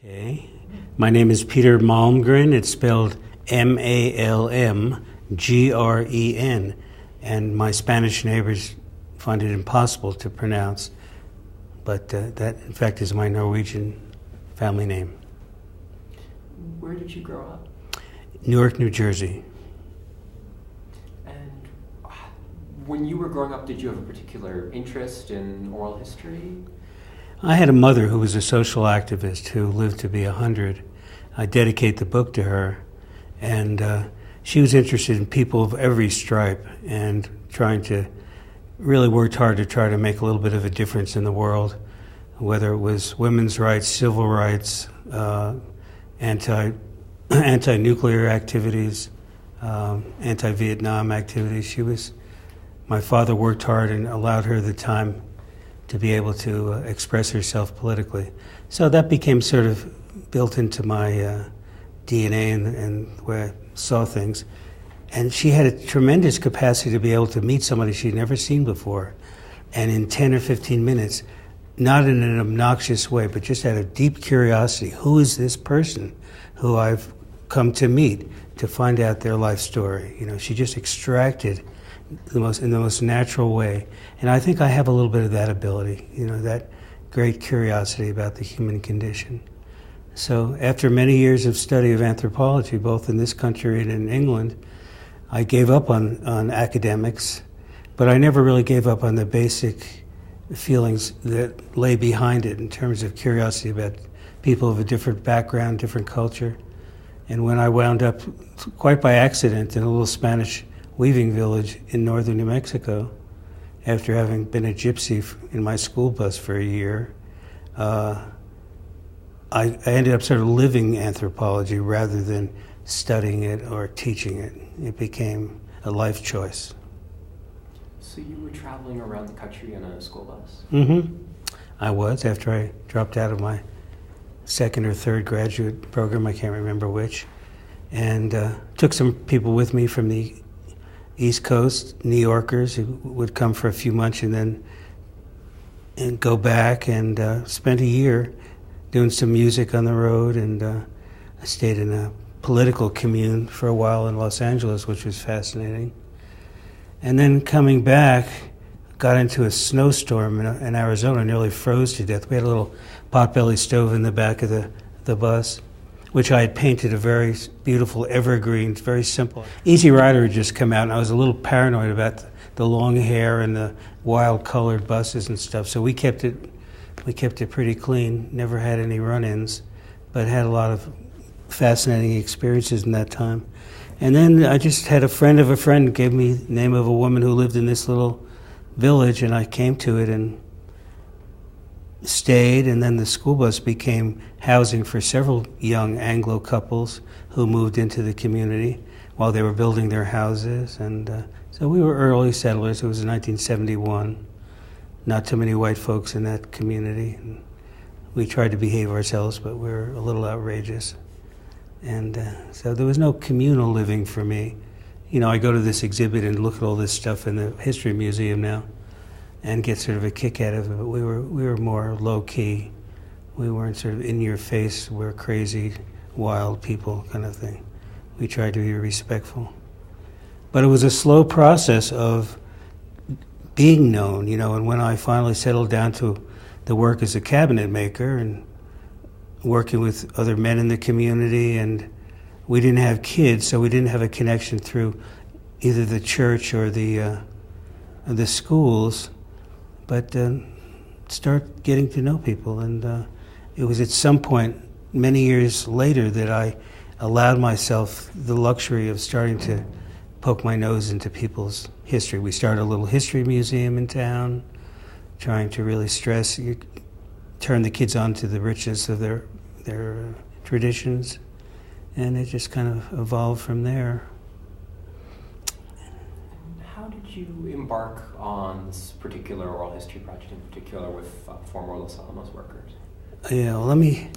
Okay. My name is Peter Malmgren. It's spelled Malmgren, and my Spanish neighbors find it impossible to pronounce, but that, in fact, is my Norwegian family name. Where did you grow up? Newark, New Jersey. And when you were growing up, did you have a particular interest in oral history? I had a mother who was a social activist who lived to be 100. I dedicate the book to her, and she was interested in people of every stripe and really worked hard to try to make a little bit of a difference in the world, whether it was women's rights, civil rights, anti-nuclear activities, anti-Vietnam activities. My father worked hard and allowed her the time to be able to express herself politically. So that became sort of built into my DNA and the way I saw things. And she had a tremendous capacity to be able to meet somebody she'd never seen before. And in 10 or 15 minutes, not in an obnoxious way, but just out of deep curiosity, who is this person who I've come to meet, to find out their life story? You know, she just extracted in the most natural way. And I think I have a little bit of that ability, you know, that great curiosity about the human condition. So after many years of study of anthropology, both in this country and in England, I gave up on academics, but I never really gave up on the basic feelings that lay behind it in terms of curiosity about people of a different background, different culture. And when I wound up, quite by accident, in a little Spanish weaving village in northern New Mexico, after having been a gypsy in my school bus for a year, I ended up sort of living anthropology rather than studying it or teaching it. It became a life choice. So you were traveling around the country in a school bus? Mm-hmm. I was, after I dropped out of my second or third graduate program, I can't remember which, and took some people with me from the East Coast, New Yorkers, who would come for a few months and go back, and spent a year doing some music on the road, and I stayed in a political commune for a while in Los Angeles, which was fascinating. And then coming back, got into a snowstorm in Arizona, nearly froze to death. We had a little potbelly stove in the back of the bus, which I had painted a very beautiful evergreen, very simple. Easy Rider had just come out, and I was a little paranoid about the long hair and the wild colored buses and stuff. So we kept it pretty clean, never had any run-ins, but had a lot of fascinating experiences in that time. And then I just had a friend of a friend gave me the name of a woman who lived in this little village, and I came to it and stayed, and then the school bus became housing for several young Anglo couples who moved into the community while they were building their houses. And so we were early settlers. It was 1971. Not too many white folks in that community. And we tried to behave ourselves, but we were a little outrageous. And so there was no communal living for me. You know, I go to this exhibit and look at all this stuff in the History Museum now and get sort of a kick out of it, but we were more low-key. We weren't sort of in-your-face, we're crazy, wild people kind of thing. We tried to be respectful. But it was a slow process of being known, you know, and when I finally settled down to the work as a cabinet maker and working with other men in the community, and we didn't have kids, so we didn't have a connection through either the church or the schools, but start getting to know people. And it was at some point, many years later, that I allowed myself the luxury of starting to poke my nose into people's history. We started a little history museum in town, trying to really turn the kids on to the richness of their traditions, and it just kind of evolved from there. How did you embark on this particular oral history project, in particular with former Los Alamos workers? Yeah, well, let me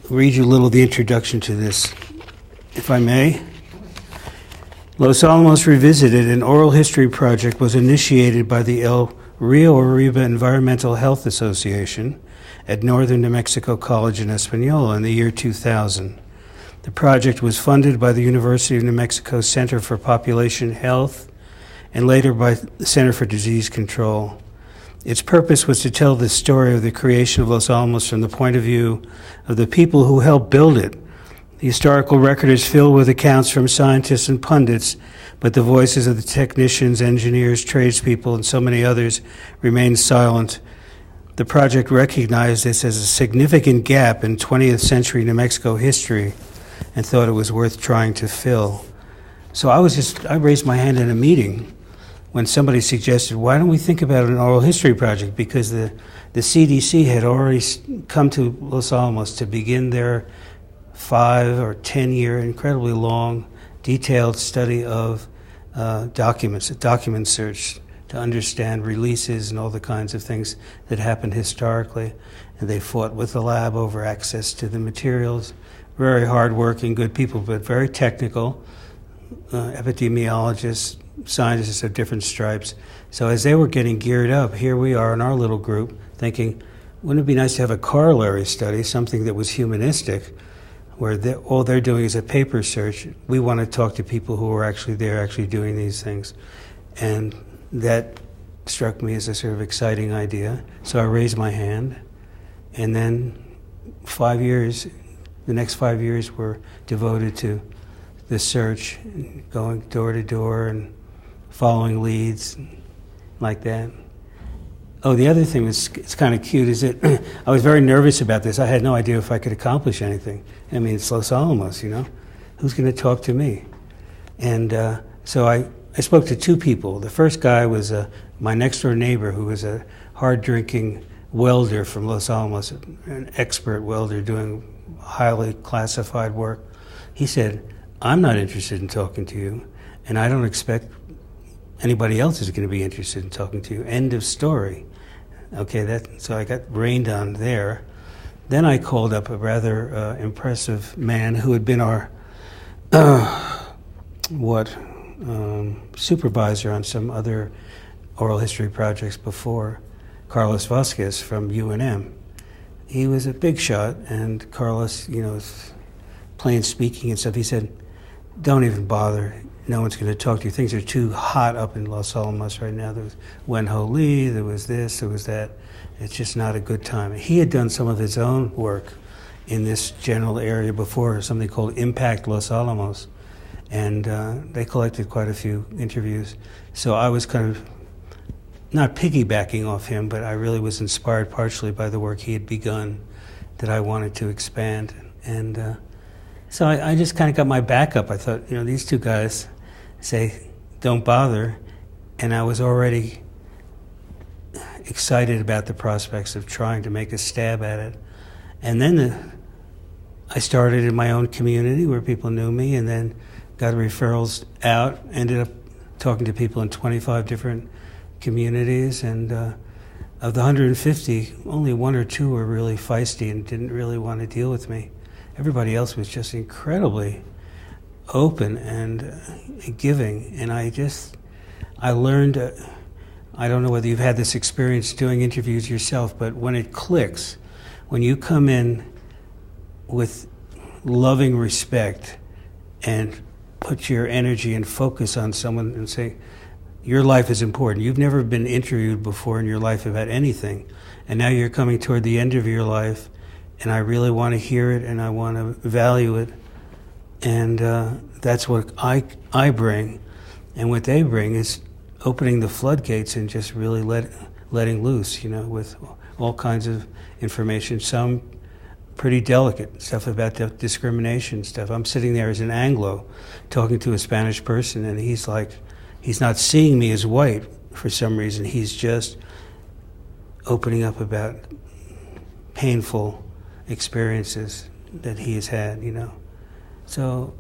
read you a little of the introduction to this, if I may. Los Alamos Revisited, an oral history project, was initiated by the El Rio Arriba Environmental Health Association at Northern New Mexico College in Espanola in the year 2000. The project was funded by the University of New Mexico Center for Population Health and later by the Center for Disease Control. Its purpose was to tell the story of the creation of Los Alamos from the point of view of the people who helped build it. The historical record is filled with accounts from scientists and pundits, but the voices of the technicians, engineers, tradespeople, and so many others remain silent. The project recognized this as a significant gap in 20th century New Mexico history and thought it was worth trying to fill. So I raised my hand in a meeting when somebody suggested, why don't we think about an oral history project? Because the CDC had already come to Los Alamos to begin their 5 or 10 year, incredibly long, detailed study of documents, a document search to understand releases and all the kinds of things that happened historically. And they fought with the lab over access to the materials. Very hardworking, good people, but very technical, epidemiologists, scientists of different stripes. So as they were getting geared up, here we are in our little group thinking, wouldn't it be nice to have a corollary study, something that was humanistic, where all they're doing is a paper search. We want to talk to people who are actually there, actually doing these things. And that struck me as a sort of exciting idea. So I raised my hand. And then the next 5 years were devoted to the search, going door to door and following leads like that. Oh, the other thing it's kind of cute is that I was very nervous about this. I had no idea if I could accomplish anything. I mean, it's Los Alamos, you know? Who's going to talk to me? And so I spoke to 2 people. The first guy was my next-door neighbor, who was a hard-drinking welder from Los Alamos, an expert welder doing highly classified work. He said, I'm not interested in talking to you, and I don't expect anybody else is going to be interested in talking to you. End of story. Okay, so I got rained on there. Then I called up a rather impressive man who had been our supervisor on some other oral history projects before, Carlos Vasquez from UNM. He was a big shot, and Carlos, was plain speaking and stuff. He said, don't even bother. No one's going to talk to you. Things are too hot up in Los Alamos right now. There was Wenho Lee, there was this, there was that. It's just not a good time. He had done some of his own work in this general area before, something called Impact Los Alamos. And they collected quite a few interviews. So I was kind of not piggybacking off him, but I really was inspired partially by the work he had begun that I wanted to expand. And so I just kind of got my back up. I thought, these 2 guys say, don't bother. And I was already excited about the prospects of trying to make a stab at it. And then I started in my own community where people knew me, and then got referrals out, ended up talking to people in 25 different communities, and of the 150, only 1 or 2 were really feisty and didn't really want to deal with me. Everybody else was just incredibly open and giving, and I learned, I don't know whether you've had this experience doing interviews yourself, but when it clicks, when you come in with loving respect and put your energy and focus on someone and say, your life is important. You've never been interviewed before in your life about anything, and now you're coming toward the end of your life, and I really want to hear it and I want to value it, and that's what I bring, and what they bring is opening the floodgates and just really letting loose, with all kinds of information, some pretty delicate stuff about discrimination stuff. I'm sitting there as an Anglo talking to a Spanish person, and he's not seeing me as white for some reason. He's just opening up about painful experiences that he has had, So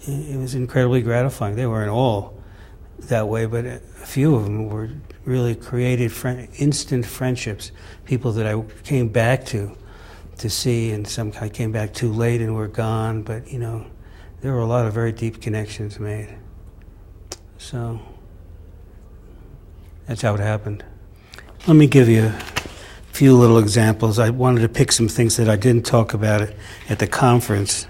it was incredibly gratifying. They weren't all that way, but a few of them were really created instant friendships, people that I came back to see, and some I came back too late and were gone, but there were a lot of very deep connections made. So that's how it happened. Let me give you a few little examples. I wanted to pick some things that I didn't talk about at the conference.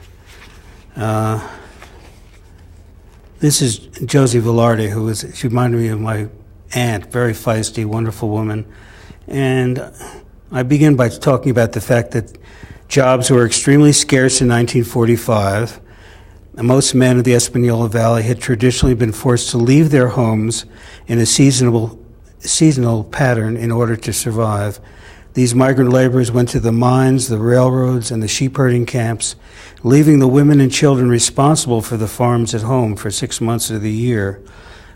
This is Josie Velarde, she reminded me of my aunt, very feisty, wonderful woman. And I begin by talking about the fact that jobs were extremely scarce in 1945. And most men of the Espanola Valley had traditionally been forced to leave their homes in a seasonal pattern in order to survive. These migrant laborers went to the mines, the railroads, and the sheep herding camps, leaving the women and children responsible for the farms at home for 6 months of the year.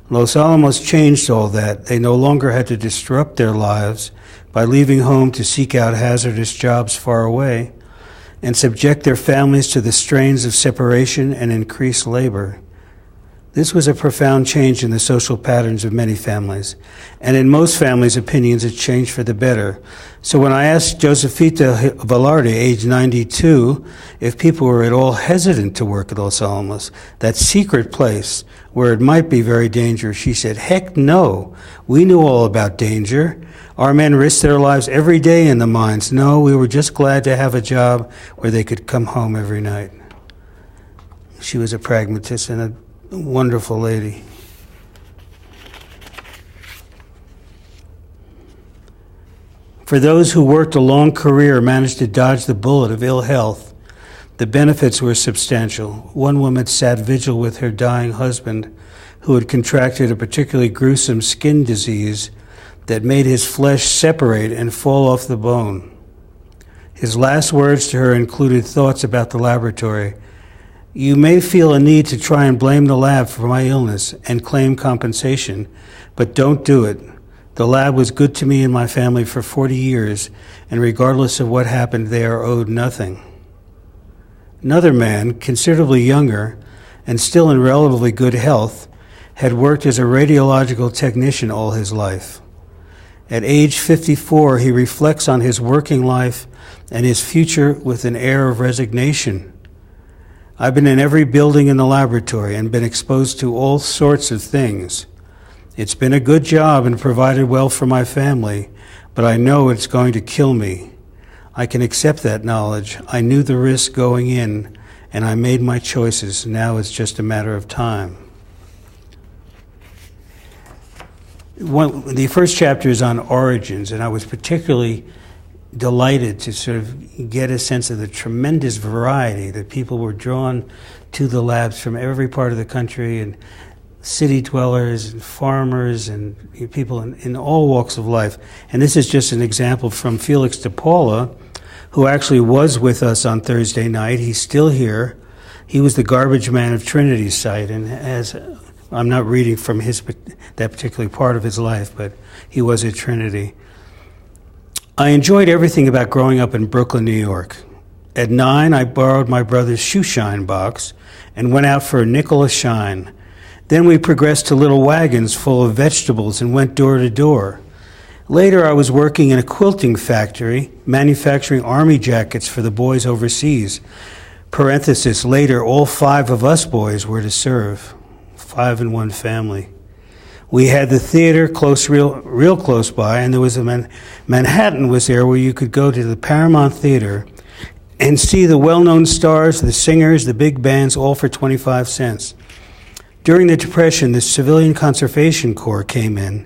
Los Alamos changed all that. They no longer had to disrupt their lives by leaving home to seek out hazardous jobs far away and subject their families to the strains of separation and increased labor. This was a profound change in the social patterns of many families, and in most families' opinions, it changed for the better. So when I asked Josefita Velarde, age 92, if people were at all hesitant to work at Los Alamos, that secret place where it might be very dangerous, she said, "Heck no, we knew all about danger. Our men risked their lives every day in the mines. No, we were just glad to have a job where they could come home every night." She was a pragmatist and a wonderful lady. For those who worked a long career and managed to dodge the bullet of ill health, the benefits were substantial. One woman sat vigil with her dying husband, who had contracted a particularly gruesome skin disease that made his flesh separate and fall off the bone. His last words to her included thoughts about the laboratory. "You may feel a need to try and blame the lab for my illness and claim compensation, but don't do it. The lab was good to me and my family for 40 years, and regardless of what happened, they are owed nothing." Another man, considerably younger and still in relatively good health, had worked as a radiological technician all his life. At age 54, he reflects on his working life and his future with an air of resignation. "I've been in every building in the laboratory and been exposed to all sorts of things. It's been a good job and provided well for my family, but I know it's going to kill me. I can accept that knowledge. I knew the risk going in, and I made my choices. Now it's just a matter of time." The first chapter is on origins, and I was particularly delighted to sort of get a sense of the tremendous variety that people were drawn to the labs from every part of the country, and city dwellers and farmers and people in all walks of life. And this is just an example from Felix de Paula, who actually was with us on Thursday night. He's still here. He was the garbage man of Trinity's site, and as I'm not reading from that particular part of his life, but he was at Trinity. I enjoyed everything about growing up in Brooklyn, New York. At 9, I borrowed my brother's shoe shine box and went out for a nickel a shine. Then we progressed to little wagons full of vegetables and went door to door. Later, I was working in a quilting factory, manufacturing army jackets for the boys overseas. Parenthesis, later, all 5 of us boys were to serve. 5 in one family. We had the theater real close by, and there was Manhattan was there where you could go to the Paramount Theater and see the well-known stars, the singers, the big bands, all for 25 cents. During the Depression, the Civilian Conservation Corps came in,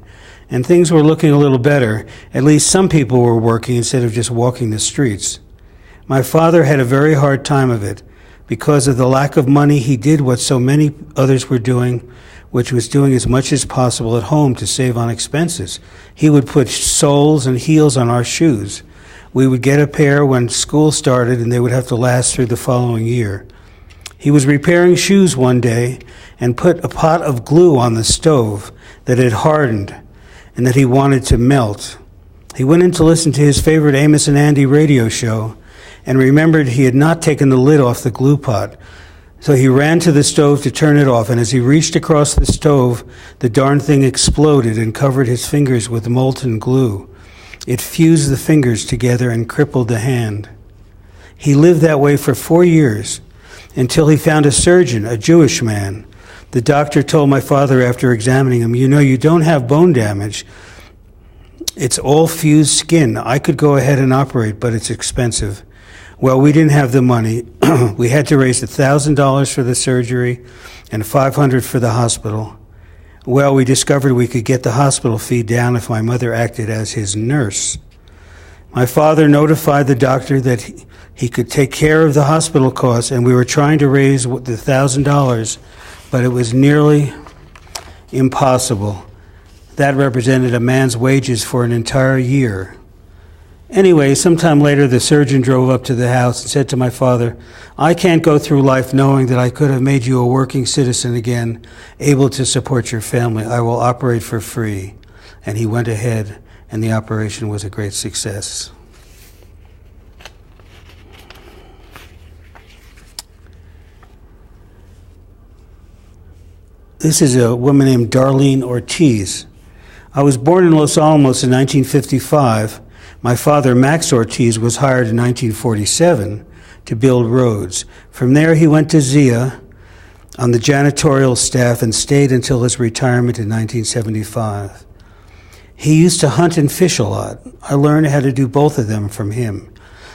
and things were looking a little better. At least some people were working instead of just walking the streets. My father had a very hard time of it. Because of the lack of money, he did what so many others were doing, which was doing as much as possible at home to save on expenses. He would put soles and heels on our shoes. We would get a pair when school started, and they would have to last through the following year. He was repairing shoes one day and put a pot of glue on the stove that had hardened and that he wanted to melt. He went in to listen to his favorite Amos and Andy radio show and remembered he had not taken the lid off the glue pot. So he ran to the stove to turn it off, and as he reached across the stove, the darn thing exploded and covered his fingers with molten glue. It fused the fingers together and crippled the hand. He lived that way for 4 years until he found a surgeon, a Jewish man. The doctor told my father after examining him, "You know, you don't have bone damage. It's all fused skin. I could go ahead and operate, but it's expensive. Well, we didn't have the money. We had to raise $1,000 for the surgery and $500 for the hospital. Well, we discovered we could get the hospital fee down if my mother acted as his nurse. My father notified the doctor that he could take care of the hospital costs, and we were trying to raise the $1,000, but it was nearly impossible. That represented a man's wages for an entire year. Anyway, sometime later, the surgeon drove up to the house and said to my father, "I can't go through life knowing that I could have made you a working citizen again, able to support your family. I will operate for free." And he went ahead, and the operation was a great success. This is a woman named Darlene Ortiz. I was born in Los Alamos in 1955. My father, Max Ortiz, was hired in 1947 to build roads. From there, he went to Zia on the janitorial staff and stayed until his retirement in 1975. He used to hunt and fish a lot. I learned how to do both of them from him.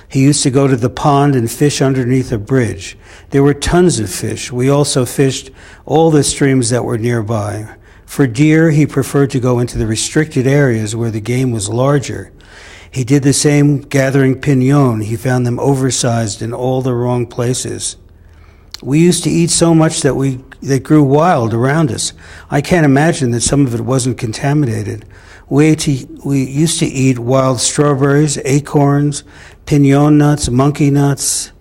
He used to go to the pond and fish underneath a bridge. There were tons of fish. We also fished all the streams that were nearby. For deer, he preferred to go into the restricted areas where the game was larger. He did the same gathering pinon. He found them oversized in all the wrong places. We used to eat so much that grew wild around us. I can't imagine that some of it wasn't contaminated. We used to eat wild strawberries, acorns, pinon nuts, monkey nuts,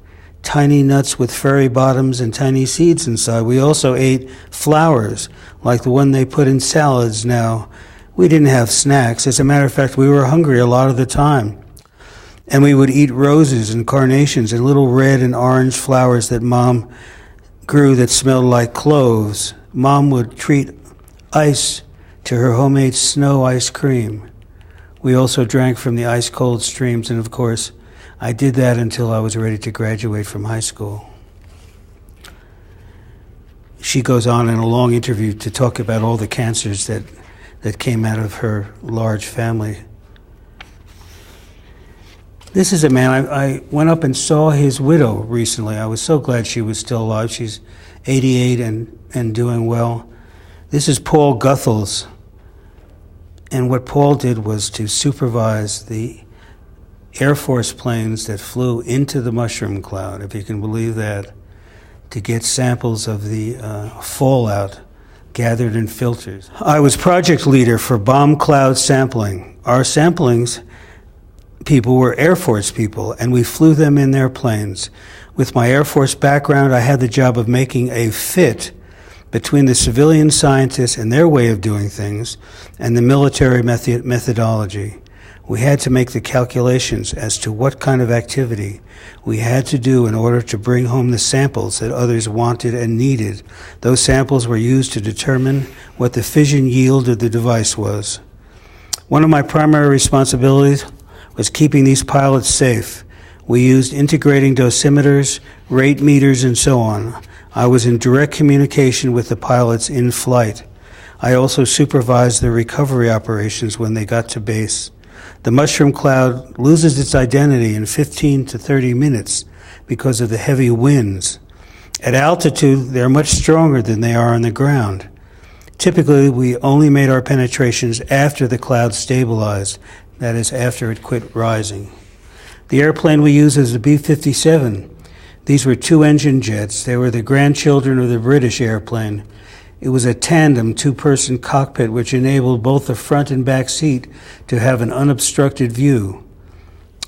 tiny nuts with furry bottoms and tiny seeds inside. We also ate flowers, like the one they put in salads now. We didn't have snacks. As a matter of fact, we were hungry a lot of the time. And we would eat roses and carnations and little red and orange flowers that Mom grew that smelled like cloves. Mom would treat ice to her homemade snow ice cream. We also drank from the ice-cold streams, and of course, I did that until I was ready to graduate from high school. She goes on in a long interview to talk about all the cancers that came out of her large family. This is a man, I went up and saw his widow recently. I was so glad she was still alive. She's 88 and doing well. This is Paul Guthels. And what Paul did was to supervise the Air Force planes that flew into the mushroom cloud, if you can believe that, to get samples of the fallout gathered in filters. I was project leader for bomb cloud sampling. Our samplings people were Air Force people, and we flew them in their planes. With my Air Force background, I had the job of making a fit between the civilian scientists and their way of doing things and the military methodology. We had to make the calculations as to what kind of activity we had to do in order to bring home the samples that others wanted and needed. Those samples were used to determine what the fission yield of the device was. One of my primary responsibilities was keeping these pilots safe. We used integrating dosimeters, rate meters, and so on. I was in direct communication with the pilots in flight. I also supervised the recovery operations when they got to base. The mushroom cloud loses its identity in 15 to 30 minutes because of the heavy winds. At altitude, they're much stronger than they are on the ground. Typically, we only made our penetrations after the cloud stabilized, that is, after it quit rising. The airplane we used is a B-57. These were two-engine jets. They were the grandchildren of the British airplane. It was a tandem two-person cockpit which enabled both the front and back seat to have an unobstructed view.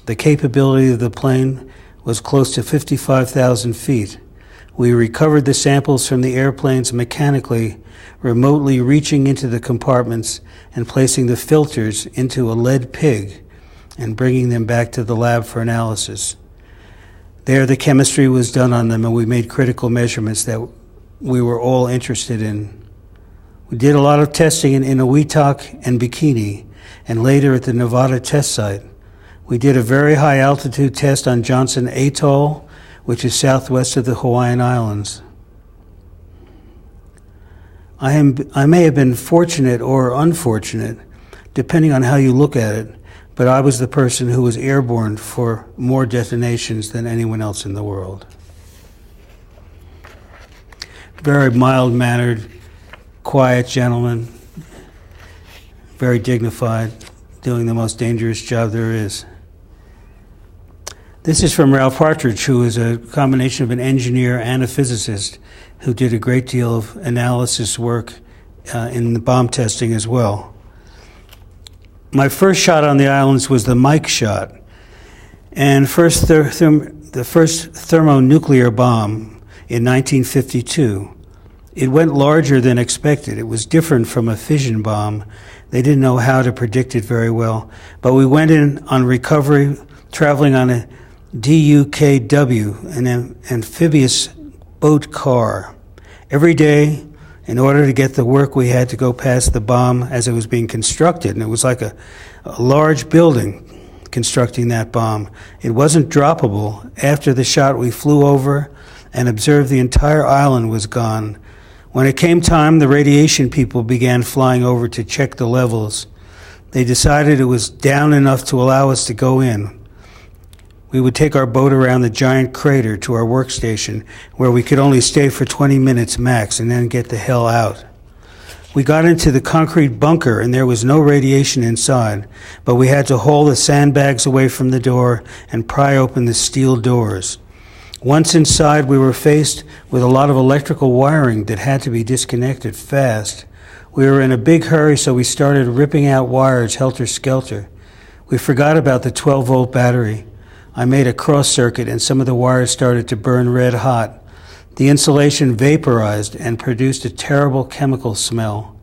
The capability of the plane was close to 55,000 feet. We recovered the samples from the airplanes mechanically, remotely reaching into the compartments and placing the filters into a lead pig and bringing them back to the lab for analysis. There, the chemistry was done on them, and we made critical measurements that we were all interested in. We did a lot of testing in Inuitak and Bikini, and later at the Nevada test site. We did a very high altitude test on Johnson Atoll, which is southwest of the Hawaiian Islands. I may have been fortunate or unfortunate depending on how you look at it, but I was the person who was airborne for more detonations than anyone else in the world. Very mild-mannered, quiet gentleman, very dignified, doing the most dangerous job there is. This is from Ralph Partridge, who is a combination of an engineer and a physicist who did a great deal of analysis work in the bomb testing as well. My first shot on the islands was the Mike shot, and the first thermonuclear bomb in 1952. It went larger than expected. It was different from a fission bomb. They didn't know how to predict it very well, but we went in on recovery, traveling on a DUKW, an amphibious boat car. Every day, in order to get the work, we had to go past the bomb as it was being constructed, and it was like a large building constructing that bomb. It wasn't droppable. After the shot, we flew over and observed the entire island was gone. When it came time, the radiation people began flying over to check the levels. They decided it was down enough to allow us to go in. We would take our boat around the giant crater to our workstation, where we could only stay for 20 minutes max and then get the hell out. We got into the concrete bunker and there was no radiation inside, but we had to haul the sandbags away from the door and pry open the steel doors. Once inside, we were faced with a lot of electrical wiring that had to be disconnected fast. We were in a big hurry, so we started ripping out wires helter-skelter. We forgot about the 12-volt battery. I made a cross circuit and some of the wires started to burn red hot. The insulation vaporized and produced a terrible chemical smell.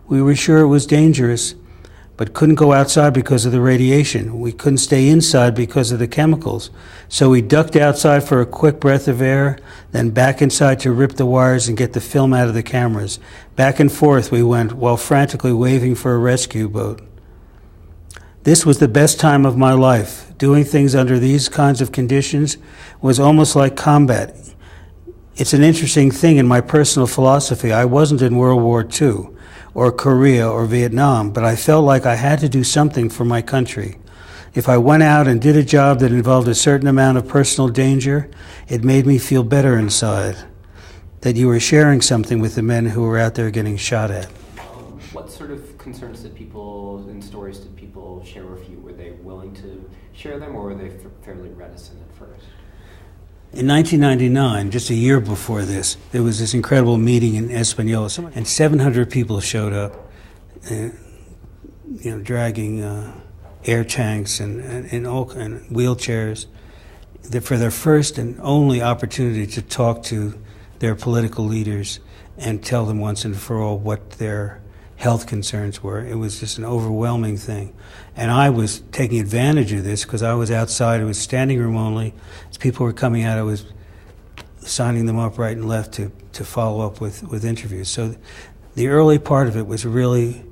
We were sure it was dangerous, but couldn't go outside because of the radiation. We couldn't stay inside because of the chemicals. So we ducked outside for a quick breath of air, then back inside to rip the wires and get the film out of the cameras. Back and forth we went while frantically waving for a rescue boat. This was the best time of my life. Doing things under these kinds of conditions was almost like combat. It's an interesting thing in my personal philosophy. I wasn't in World War II or Korea or Vietnam, but I felt like I had to do something for my country. If I went out and did a job that involved a certain amount of personal danger, it made me feel better inside, that you were sharing something with the men who were out there getting shot at. What sort of concerns did people and stories did people share with you? Were they willing to share them, or were they fairly reticent at first? In 1999, just a year before this, there was this incredible meeting in Española, and 700 people showed up, dragging air tanks and wheelchairs for their first and only opportunity to talk to their political leaders and tell them once and for all what their health concerns were. It was just an overwhelming thing. And I was taking advantage of this because I was outside. It was standing room only. As people were coming out, I was signing them up right and left to follow up with interviews. So the early part of it was really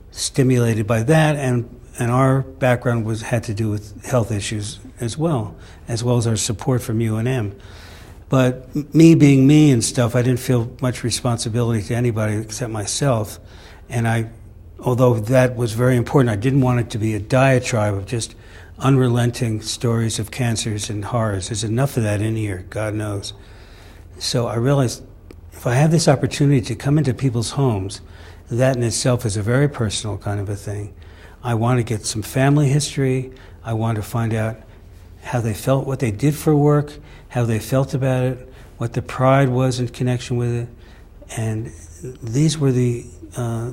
stimulated by that, and our background had to do with health issues as well as our support from UNM. But me being me and stuff, I didn't feel much responsibility to anybody except myself. And although that was very important, I didn't want it to be a diatribe of just unrelenting stories of cancers and horrors. There's enough of that in here, God knows. So I realized if I have this opportunity to come into people's homes, that in itself is a very personal kind of a thing. I want to get some family history. I want to find out how they felt, what they did for work, how they felt about it, what the pride was in connection with it. And these were the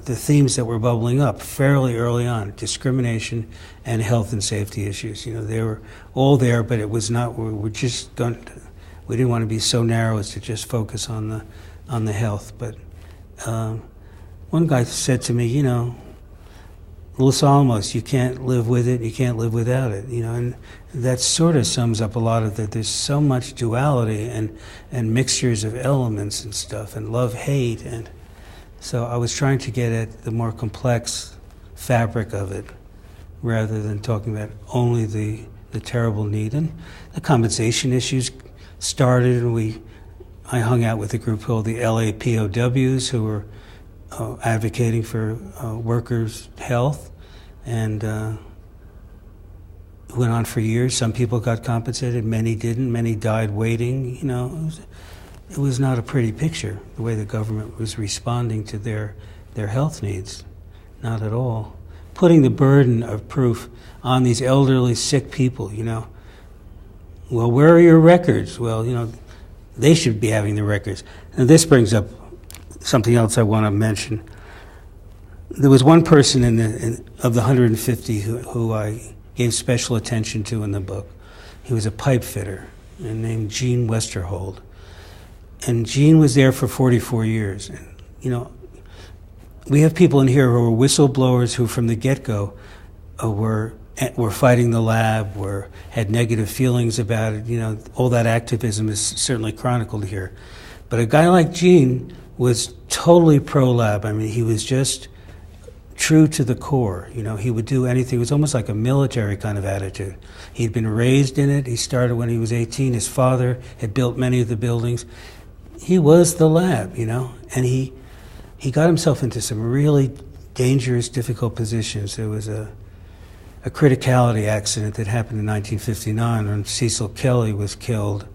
themes that were bubbling up fairly early on: discrimination and health and safety issues. They were all there, but it was not. We didn't want to be so narrow as to just focus on the health. But one guy said to me, Los Alamos, you can't live with it, you can't live without it. And that sort of sums up a lot of that. There's so much duality and mixtures of elements and stuff, and love, hate, and so I was trying to get at the more complex fabric of it, rather than talking about only the terrible need. And the compensation issues started, and I hung out with a group called the LAPOWs, who were advocating for workers' health, and it went on for years. Some people got compensated, many didn't. Many died waiting. It was not a pretty picture, the way the government was responding to their health needs. Not at all. Putting the burden of proof on these elderly, sick people, Well, where are your records? Well, they should be having the records. And this brings up something else I want to mention. There was one person of the 150 who I gave special attention to in the book. He was a pipe fitter named Gene Westerhold. And Gene was there for 44 years. And, we have people in here who are whistleblowers who from the get-go were fighting the lab, had negative feelings about it. All that activism is certainly chronicled here. But a guy like Gene was totally pro-lab. I mean, he was just true to the core. He would do anything. It was almost like a military kind of attitude. He'd been raised in it. He started when he was 18. His father had built many of the buildings. He was the lab, and he got himself into some really dangerous, difficult positions. There was a criticality accident that happened in 1959 when Cecil Kelly was killed,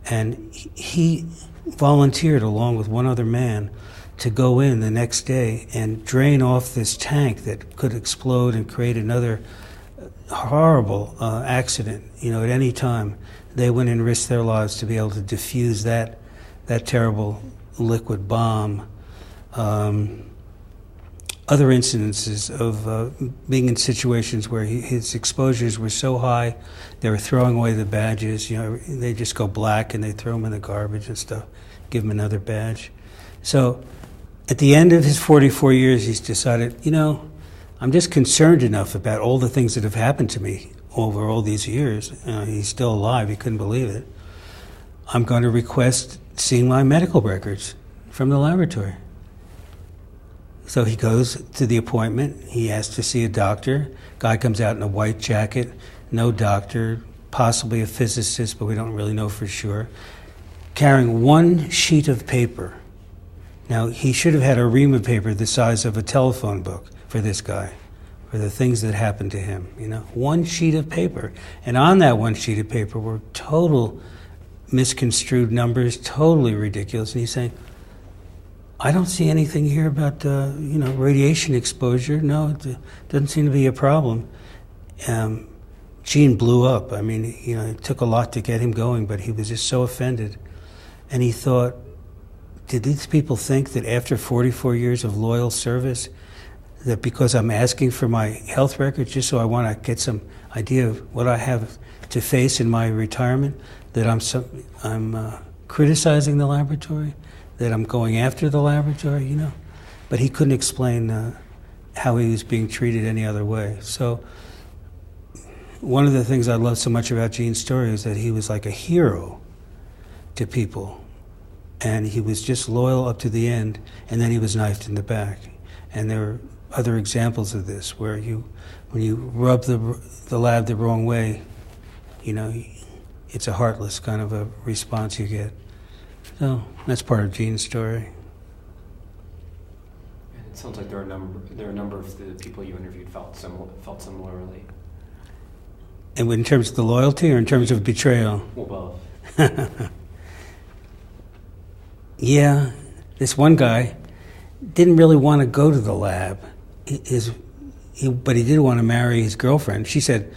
and he volunteered along with one other man to go in the next day and drain off this tank that could explode and create another horrible accident. At any time, they went and risked their lives to be able to defuse that terrible liquid bomb. Other incidences of being in situations where his exposures were so high, they were throwing away the badges. They just go black and they throw them in the garbage and stuff, give him another badge. So at the end of his 44 years, he's decided, I'm just concerned enough about all the things that have happened to me over all these years. He's still alive. He couldn't believe it. I'm going to request seeing my medical records from the laboratory. So he goes to the appointment. He asks to see a doctor. Guy comes out in a white jacket, no doctor, possibly a physicist, but we don't really know for sure, carrying one sheet of paper. Now, he should have had a ream of paper the size of a telephone book for this guy, for the things that happened to him, One sheet of paper. And on that one sheet of paper were total misconstrued numbers, totally ridiculous. And he's saying, I don't see anything here about, radiation exposure. No, it doesn't seem to be a problem. Gene blew up. I mean, it took a lot to get him going, but he was just so offended. And he thought, did these people think that after 44 years of loyal service, that because I'm asking for my health records, just so I want to get some idea of what I have to face in my retirement, that I'm criticizing the laboratory? That I'm going after the laboratory, But he couldn't explain how he was being treated any other way. So one of the things I love so much about Gene's story is that he was like a hero to people. And he was just loyal up to the end, and then he was knifed in the back. And there are other examples of this, where when you rub the lab the wrong way, it's a heartless kind of a response you get. So that's part of Gene's story. And it sounds like there are a number of the people you interviewed felt similarly. And in terms of the loyalty, or in terms of betrayal? Well, both. Yeah, this one guy didn't really want to go to the lab, but he did want to marry his girlfriend. She said,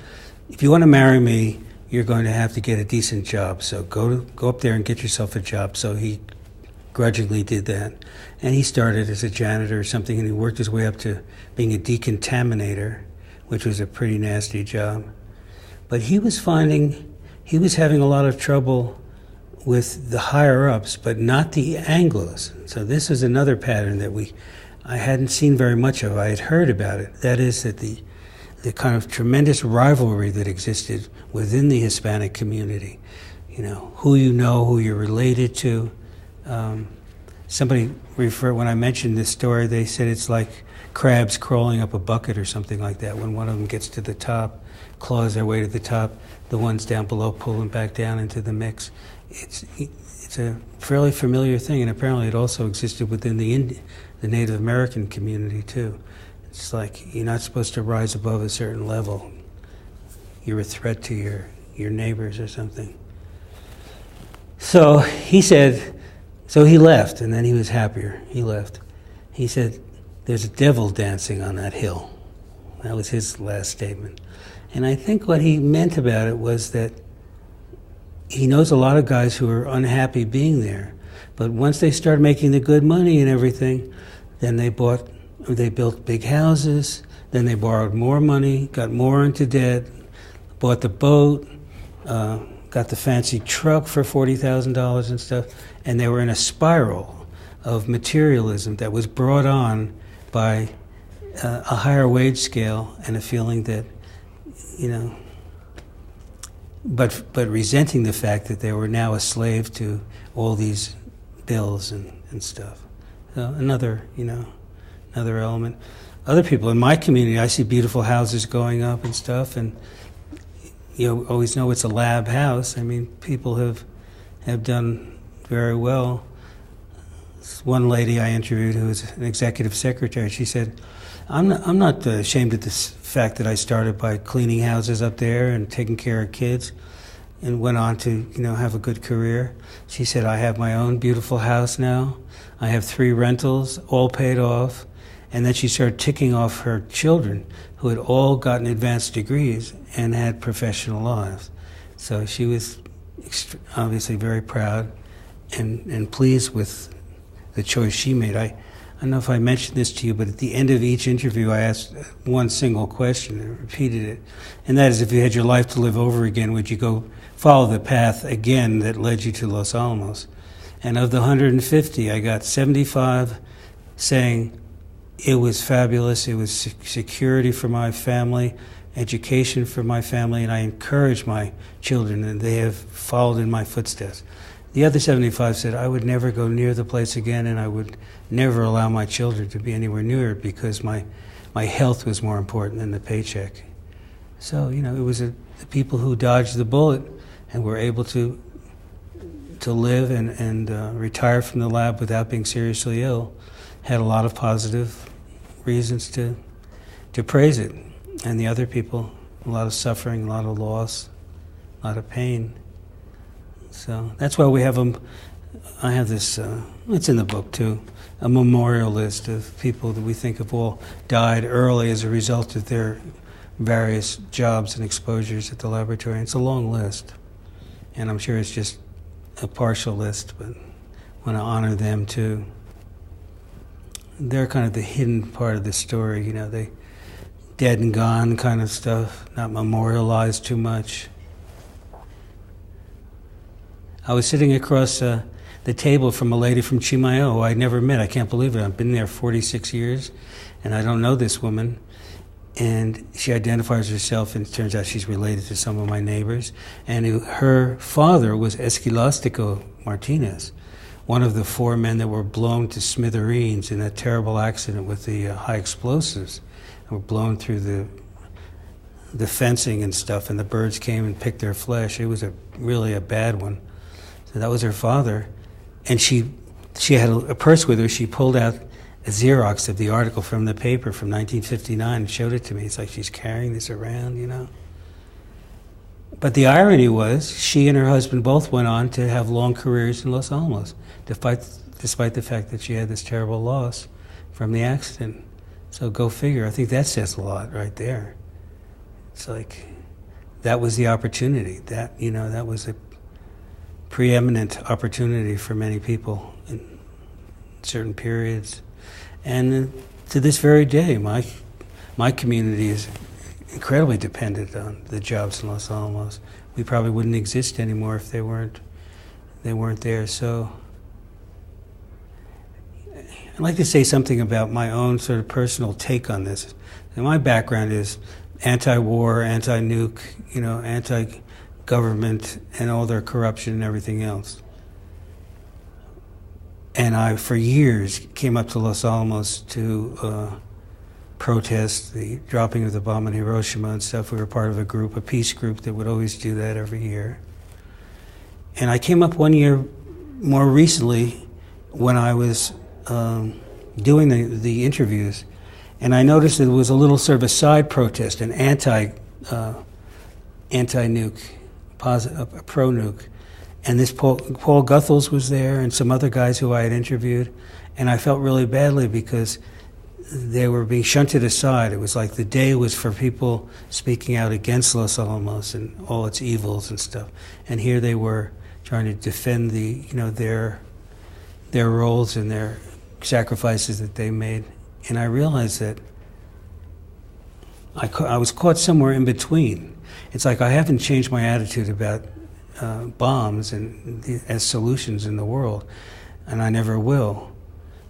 "If you want to marry me, you're going to have to get a decent job. So go up there and get yourself a job." So he grudgingly did that. And he started as a janitor or something, and he worked his way up to being a decontaminator, which was a pretty nasty job. But he was having a lot of trouble with the higher-ups, but not the Anglos. So this is another pattern that I hadn't seen very much of. I had heard about it. That is that the kind of tremendous rivalry that existed within the Hispanic community, who you're related to. Somebody when I mentioned this story, they said it's like crabs crawling up a bucket or something like that. When one of them gets to the top, claws their way to the top, the ones down below pull them back down into the mix. It's a fairly familiar thing, and apparently it also existed within the Native American community too. It's like you're not supposed to rise above a certain level. You're a threat to your neighbors or something. So he said, so he left, and then he was happier. He left. He said, there's a devil dancing on that hill. That was his last statement. And I think what he meant about it was that he knows a lot of guys who are unhappy being there. But once they started making the good money and everything, then they built big houses, then they borrowed more money, got more into debt, bought the boat, got the fancy truck for $40,000 and stuff, and they were in a spiral of materialism that was brought on by a higher wage scale and a feeling that, but resenting the fact that they were now a slave to all these bills and stuff. So another element. Other people in my community, I see beautiful houses going up and stuff, and you always know it's a lab house. I mean, people have done very well. This one lady I interviewed who was an executive secretary, she said, I'm not ashamed of the fact that I started by cleaning houses up there and taking care of kids and went on to, have a good career. She said, I have my own beautiful house now. I have 3 rentals, all paid off. And then she started ticking off her children who had all gotten advanced degrees and had professional lives. So she was obviously very proud and pleased with the choice she made. I don't know if I mentioned this to you, but at the end of each interview I asked one single question and repeated it. And that is, if you had your life to live over again, would you go follow the path again that led you to Los Alamos? And of the 150, I got 75 saying, it was fabulous, it was security for my family, education for my family, and I encourage my children, and they have followed in my footsteps. The other 75 said, I would never go near the place again, and I would never allow my children to be anywhere near it because my health was more important than the paycheck. So, it was the people who dodged the bullet and were able to live and retire from the lab without being seriously ill had a lot of positive reasons to praise it. And the other people, a lot of suffering, a lot of loss, a lot of pain. So that's why we have I have this, it's in the book too, a memorial list of people that we think have all died early as a result of their various jobs and exposures at the laboratory. It's a long list. And I'm sure it's just a partial list, but I want to honor them too. They're kind of the hidden part of the story, they dead and gone kind of stuff, not memorialized too much. I was sitting across the table from a lady from Chimayó who I'd never met. I can't believe it. I've been there 46 years, and I don't know this woman. And she identifies herself, and it turns out she's related to some of my neighbors. And her father was Esquilastico Martinez, one of the 4 men that were blown to smithereens in that terrible accident with the high explosives. They were blown through the fencing and stuff, and the birds came and picked their flesh. It was really a bad one. So that was her father. And she had a purse with her. She pulled out a Xerox of the article from the paper from 1959 and showed it to me. It's like she's carrying this around, But the irony was, she and her husband both went on to have long careers in Los Alamos, despite the fact that she had this terrible loss from the accident. So go figure. I think that says a lot right there. It's like, that was the opportunity. That was a preeminent opportunity for many people in certain periods. And to this very day, my community is incredibly dependent on the jobs in Los Alamos. We probably wouldn't exist anymore if they weren't there. So I'd like to say something about my own sort of personal take on this. And my background is anti-war, anti-nuke, anti-government, and all their corruption and everything else. And I, for years, came up to Los Alamos to protest the dropping of the bomb in Hiroshima and stuff. We were part of a peace group that would always do that every year. And I came up one year more recently when I was doing the interviews, And I noticed that there was a little sort of a side protest, an anti-nuke, a pro-nuke. And this Paul Guthels was there and some other guys who I had interviewed. And I felt really badly because they were being shunted aside. It was like the day was for people speaking out against Los Alamos and all its evils and stuff. And here they were trying to defend their roles and their sacrifices that they made. And I realized that I was caught somewhere in between. It's like I haven't changed my attitude about bombs as solutions in the world, and I never will.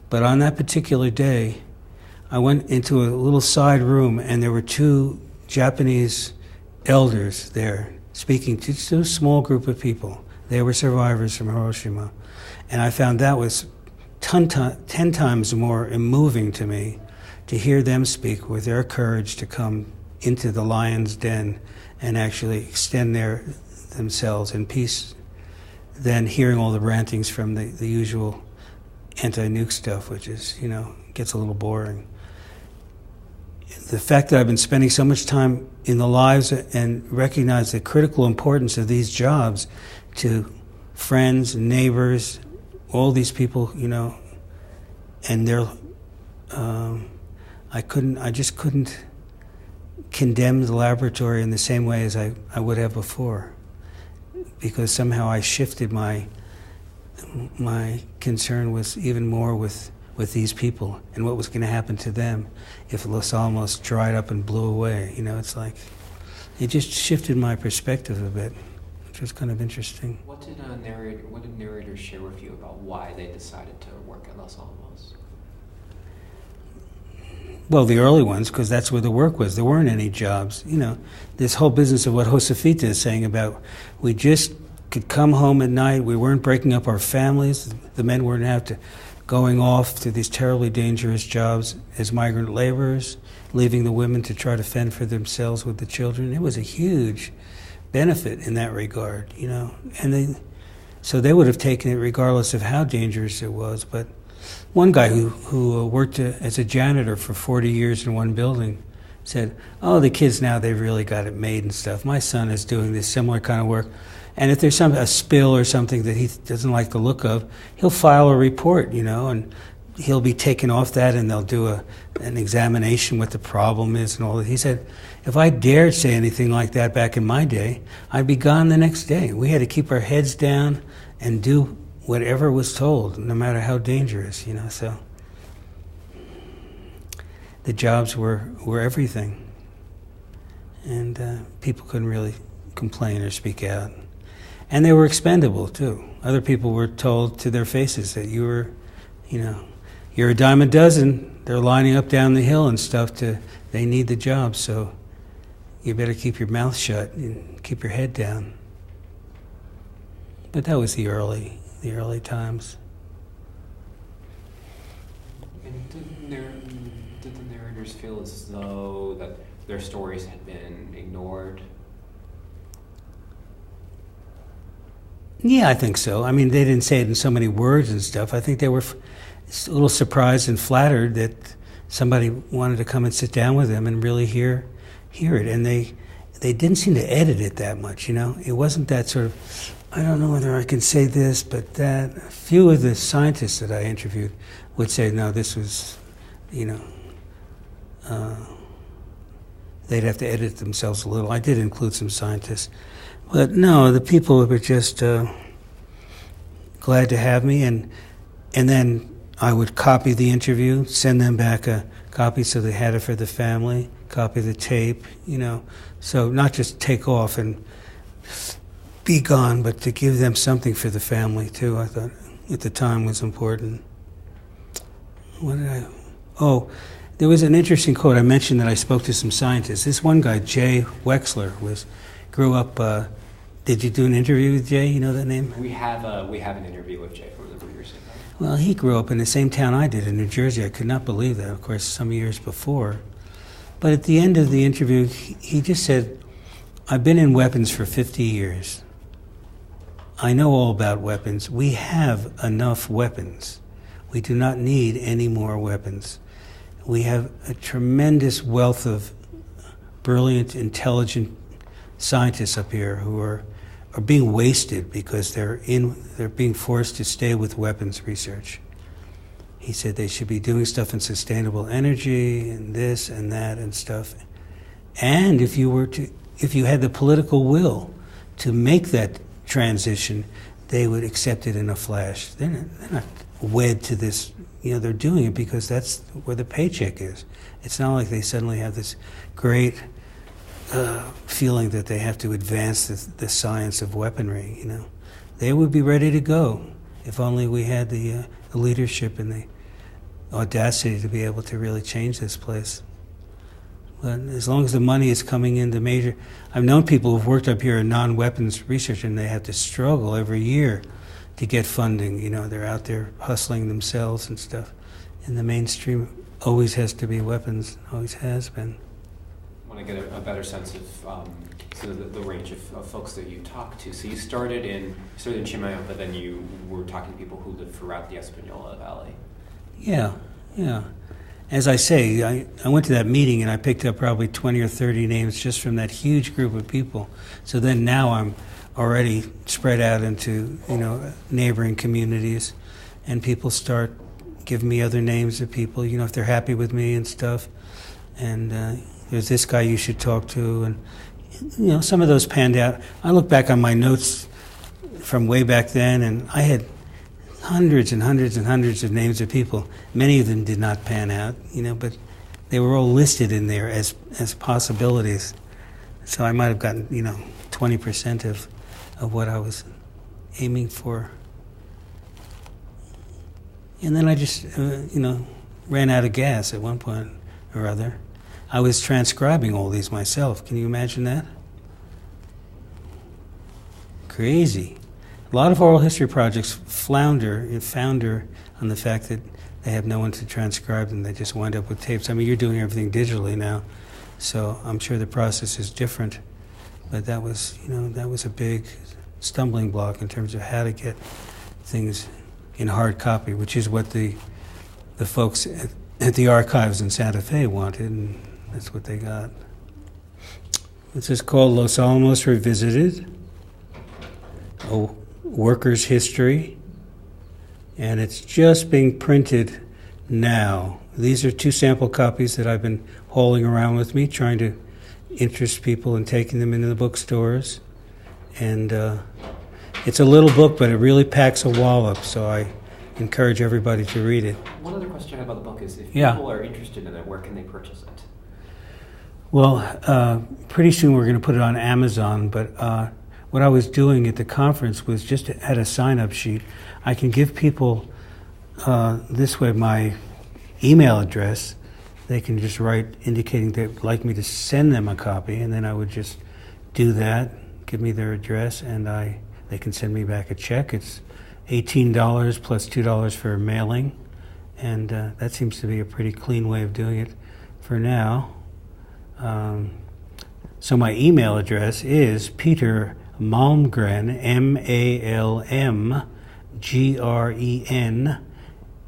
But on that particular day, I went into a little side room, and there were two Japanese elders there speaking to a small group of people. They were survivors from Hiroshima. And I found that was 10 times more moving to me to hear them speak with their courage to come into the lion's den and actually extend themselves in peace than hearing all the rantings from the usual anti-nuke stuff, which is, gets a little boring. The fact that I've been spending so much time in the lives and recognize the critical importance of these jobs to friends, neighbors, all these people, and I just couldn't condemn the laboratory in the same way as I would have before, because somehow I shifted my concern was even more with these people and what was going to happen to them if Los Alamos dried up and blew away. It's like it just shifted my perspective a bit, which was kind of interesting. What did narrators share with you about why they decided to work at Los Alamos? Well, the early ones, because that's where the work was. There weren't any jobs. This whole business of what Josefita is saying about we just could come home at night. We weren't breaking up our families. The men weren't going off to these terribly dangerous jobs as migrant laborers, leaving the women to try to fend for themselves with the children. It was a huge benefit in that regard, And so they would have taken it regardless of how dangerous it was. But one guy who worked as a janitor for 40 years in one building said, "Oh, the kids now, they've really got it made and stuff. My son is doing this similar kind of work. And if there's a spill or something that he doesn't like the look of, he'll file a report, and he'll be taken off that, and they'll do an examination what the problem is and all that." He said, "If I dared say anything like that back in my day, I'd be gone the next day. We had to keep our heads down and do whatever was told, no matter how dangerous, So the jobs were everything, and people couldn't really complain or speak out. And they were expendable, too. Other people were told to their faces that you're a dime a dozen. They're lining up down the hill and stuff they need the job, so you better keep your mouth shut and keep your head down. But that was the early times. And did the narrators feel as though that their stories had been ignored? Yeah, I think so. I mean, they didn't say it in so many words and stuff. I think they were a little surprised and flattered that somebody wanted to come and sit down with them and really hear it. And they didn't seem to edit it that much, It wasn't that sort of, I don't know whether I can say this, but that. A few of the scientists that I interviewed would say, no, this was, they'd have to edit themselves a little. I did include some scientists. But no, the people were just glad to have me, and then I would copy the interview, send them back a copy so they had it for the family, copy the tape, So not just take off and be gone, but to give them something for the family too. I thought at the time was important. There was an interesting quote. I mentioned that I spoke to some scientists. This one guy, Jay Wexler, grew up. Did you do an interview with Jay? You know that name? We have an interview with Jay from the Breeders' Center. Well, he grew up in the same town I did in New Jersey. I could not believe that, of course, some years before. But at the end of the interview, he just said, "I've been in weapons for 50 years. I know all about weapons. We have enough weapons. We do not need any more weapons. We have a tremendous wealth of brilliant, intelligent scientists up here who are being wasted because they're being forced to stay with weapons research. He said they should be doing stuff in sustainable energy and this and that and stuff. And if you had the political will to make that transition, they would accept it in a flash. They're not wed to this. They're doing it because that's where the paycheck is. It's not like they suddenly have this great feeling that they have to advance the science of weaponry. They would be ready to go if only we had the leadership and the audacity to be able to really change this place. But as long as the money is coming in, I've known people who've worked up here in non-weapons research, and they have to struggle every year to get funding. They're out there hustling themselves and stuff. And the mainstream always has to be weapons, always has been. I want to get a better sense of the range of folks that you talk to. So you started in Chimayó, but then you were talking to people who live throughout the Espanola Valley. Yeah. As I say, I went to that meeting and I picked up probably 20 or 30 names just from that huge group of people. So then now I'm already spread out into neighboring communities, and people start giving me other names of people, if they're happy with me and stuff. And there's this guy you should talk to, and some of those panned out. I look back on my notes from way back then, and I had hundreds and hundreds and hundreds of names of people. Many of them did not pan out, but they were all listed in there as possibilities. So I might have gotten 20% of what I was aiming for. And then I just ran out of gas at one point or other. I was transcribing all these myself. Can you imagine that? Crazy. A lot of oral history projects founder on the fact that they have no one to transcribe them. They just wind up with tapes. I mean, you're doing everything digitally now, so I'm sure the process is different. But that was a big stumbling block in terms of how to get things in hard copy, which is what the folks at the archives in Santa Fe wanted, and that's what they got. This is called Los Alamos Revisited, a worker's history, and it's just being printed now. These are 2 sample copies that I've been hauling around with me, trying to interest people and taking them into the bookstores. And it's a little book, but it really packs a wallop, so I encourage everybody to read it. One other question I have about the book is, if people are interested in it, where can they purchase it? Well, pretty soon we're going to put it on Amazon, but what I was doing at the conference was just to add a sign-up sheet. I can give people this way my email address. They can just write indicating they'd like me to send them a copy, and then I would just do that, give me their address, and they can send me back a check. It's $18 plus $2 for mailing, and that seems to be a pretty clean way of doing it for now. So my email address is Peter Malmgren,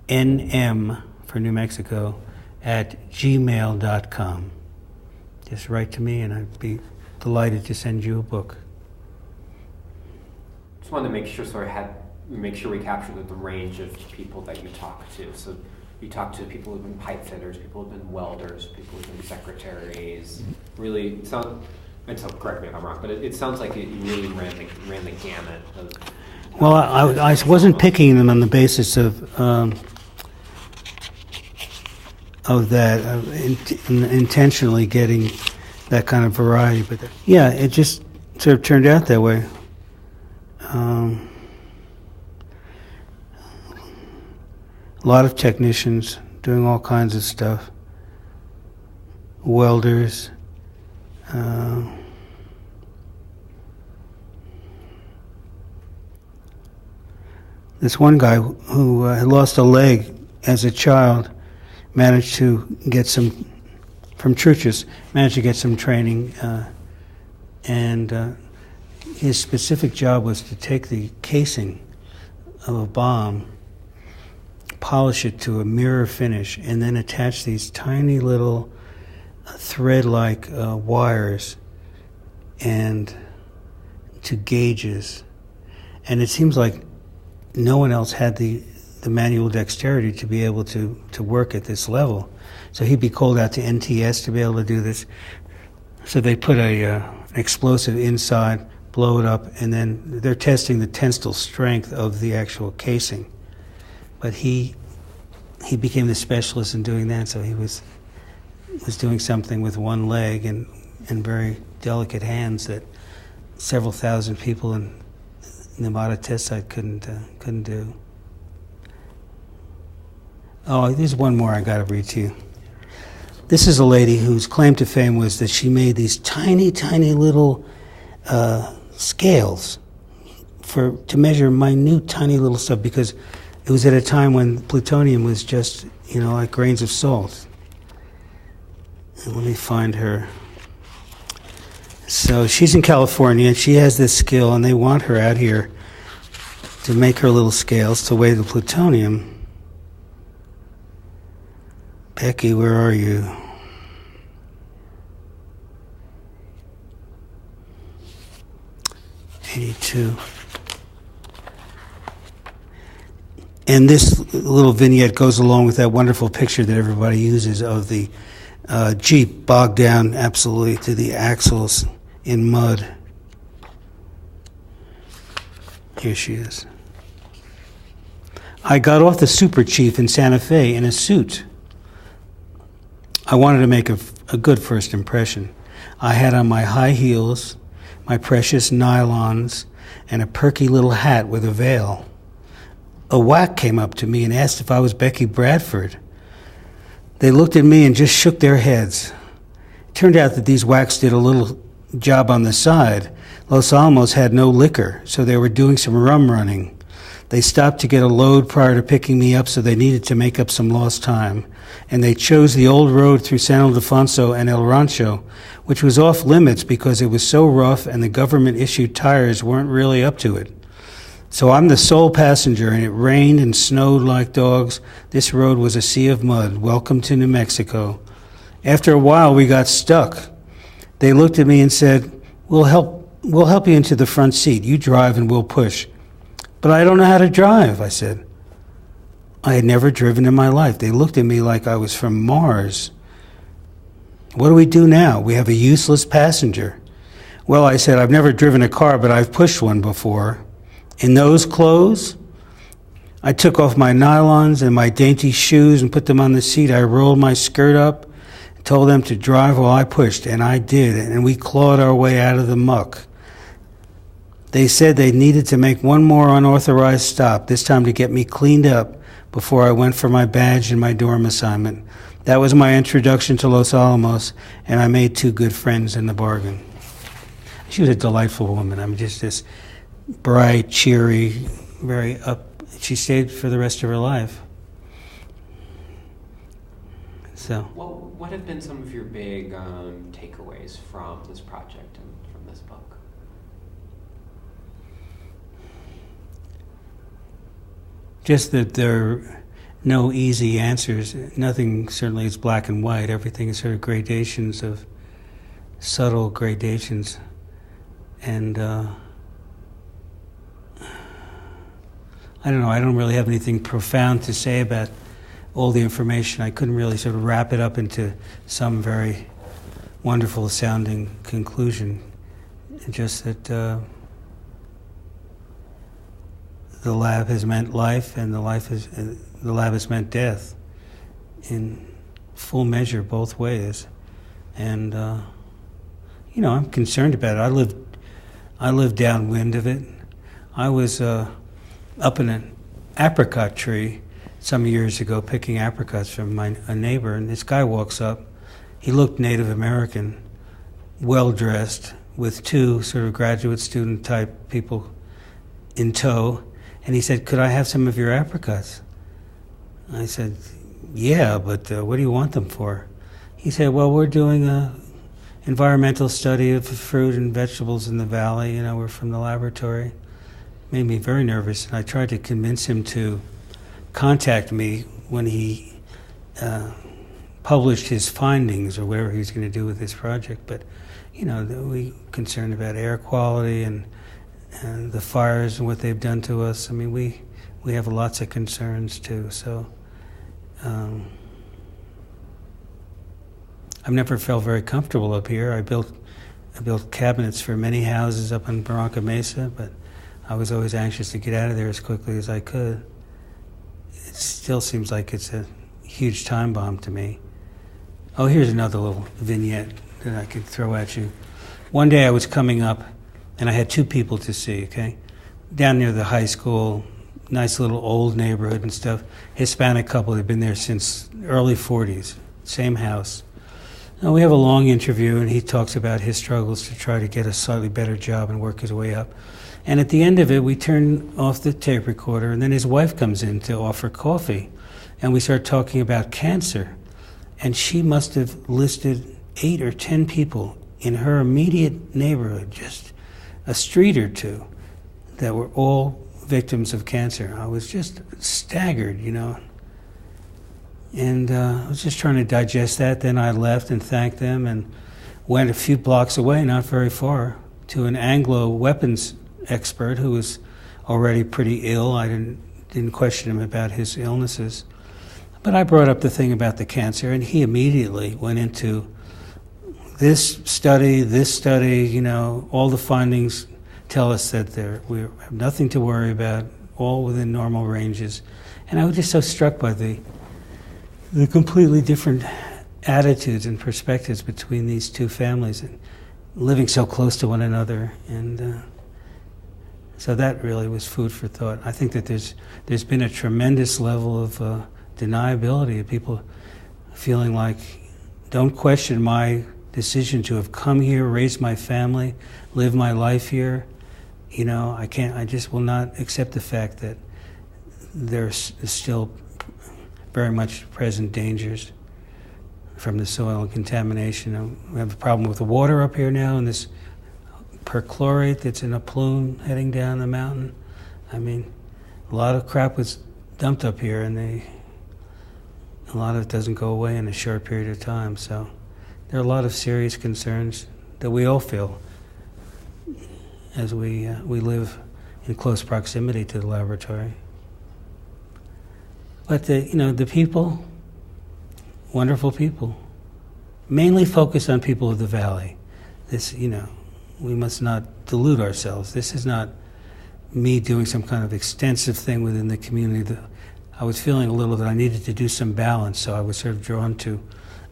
MALMGRENNM for New Mexico, @gmail.com. Just write to me and I'd be delighted to send you a book. Just wanted to make sure we captured the range of people that you talk to. So you talk to people who've been pipe fitters, people who've been welders, people who've been secretaries. Really, correct me if I'm wrong, but it sounds like you really ran the gamut of. Well, I wasn't picking them on the basis of intentionally getting that kind of variety, but yeah, it just sort of turned out that way. A lot of technicians doing all kinds of stuff, welders. This one guy who had lost a leg as a child managed to get some, from churches, managed to get some training, and his specific job was to take the casing of a bomb, polish it to a mirror finish, and then attach these tiny little thread-like wires and to gauges. And it seems like no one else had the manual dexterity to be able to work at this level. So he'd be called out to NTS to be able to do this. So they put an explosive inside, blow it up, and then they're testing the tensile strength of the actual casing. But he became the specialist in doing that, so he was doing something with one leg and very delicate hands that several thousand people in Nevada test site couldn't do. Oh, there's one more I got to read to you. This is a lady whose claim to fame was that she made these tiny, tiny little scales to measure minute, tiny little stuff, because it was at a time when plutonium was just, like grains of salt. And let me find her. So she's in California, and she has this skill, and they want her out here to make her little scales to weigh the plutonium. Becky, where are you? '82. And this little vignette goes along with that wonderful picture that everybody uses of the Jeep bogged down absolutely to the axles in mud. Here she is. I got off the Super Chief in Santa Fe in a suit. I wanted to make a good first impression. I had on my high heels, my precious nylons, and a perky little hat with a veil. A whack came up to me and asked if I was Becky Bradford. They looked at me and just shook their heads. It turned out that these whacks did a little job on the side. Los Alamos had no liquor, so they were doing some rum running. They stopped to get a load prior to picking me up, so they needed to make up some lost time. And they chose the old road through San Ildefonso and El Rancho, which was off limits because it was so rough and the government-issued tires weren't really up to it. So I'm the sole passenger, and it rained and snowed like dogs. This road was a sea of mud. Welcome to New Mexico. After a while, we got stuck. They looked at me and said, We'll help you into the front seat. You drive and we'll push. But I don't know how to drive, I said. I had never driven in my life. They looked at me like I was from Mars. What do we do now? We have a useless passenger. Well, I said, I've never driven a car, but I've pushed one before. In those clothes, I took off my nylons and my dainty shoes and put them on the seat. I rolled my skirt up, told them to drive while I pushed, and I did, and we clawed our way out of the muck. They said they needed to make one more unauthorized stop, this time to get me cleaned up before I went for my badge and my dorm assignment. That was my introduction to Los Alamos, and I made 2 good friends in the bargain. She was a delightful woman. I mean, just this bright, cheery, very up. She stayed for the rest of her life. So. What have been some of your big takeaways from this project and from this book? Just that there are no easy answers. Nothing certainly is black and white. Everything is sort of gradations of subtle gradations. And I don't know, I don't really have anything profound to say about all the information. I couldn't really sort of wrap it up into some very wonderful sounding conclusion. Just that the lab has meant life, and the lab has meant death in full measure both ways. And I'm concerned about it. I lived downwind of it. I was up in an apricot tree some years ago picking apricots from a neighbor, and this guy walks up. He looked Native American, well-dressed, with 2 sort of graduate student type people in tow, and he said, "Could I have some of your apricots?" I said, "Yeah, but what do you want them for?" He said, "Well, we're doing a environmental study of fruit and vegetables in the valley. We're from the laboratory." Made me very nervous, and I tried to convince him to contact me when he published his findings or whatever he was going to do with this project. But, we concerned about air quality and the fires and what they've done to us. I mean, we have lots of concerns too. So I've never felt very comfortable up here. I built cabinets for many houses up in Barranca Mesa, but I was always anxious to get out of there as quickly as I could. It still seems like it's a huge time bomb to me. Oh, here's another little vignette that I could throw at you. One day I was coming up, and I had two people to see, okay? Down near the high school, nice little old neighborhood and stuff. Hispanic couple, they've been there since early 40s, same house. And we have a long interview, and he talks about his struggles to try to get a slightly better job and work his way up. And at the end of it, we turn off the tape recorder, and then his wife comes in to offer coffee. And we start talking about cancer. And she must have listed 8 or 10 people in her immediate neighborhood, just a street or two, that were all victims of cancer. I was just staggered, And I was just trying to digest that. Then I left and thanked them and went a few blocks away, not very far, to an Anglo weapons expert who was already pretty ill. I didn't question him about his illnesses. But I brought up the thing about the cancer, and he immediately went into this study, all the findings tell us that we have nothing to worry about, all within normal ranges. And I was just so struck by the completely different attitudes and perspectives between these two families and living so close to one another. And so that really was food for thought. I think that there's been a tremendous level of deniability of people feeling like, don't question my decision to have come here, raise my family, live my life here. I just will not accept the fact that there's still very much present dangers from the soil and contamination. We have a problem with the water up here now, and this perchlorate that's in a plume heading down the mountain. I mean, a lot of crap was dumped up here, and a lot of it doesn't go away in a short period of time. So there are a lot of serious concerns that we all feel as we live in close proximity to the laboratory. But the people, wonderful people, mainly focused on people of the valley. This, we must not delude ourselves. This is not me doing some kind of extensive thing within the community. I was feeling a little that I needed to do some balance, so I was sort of drawn to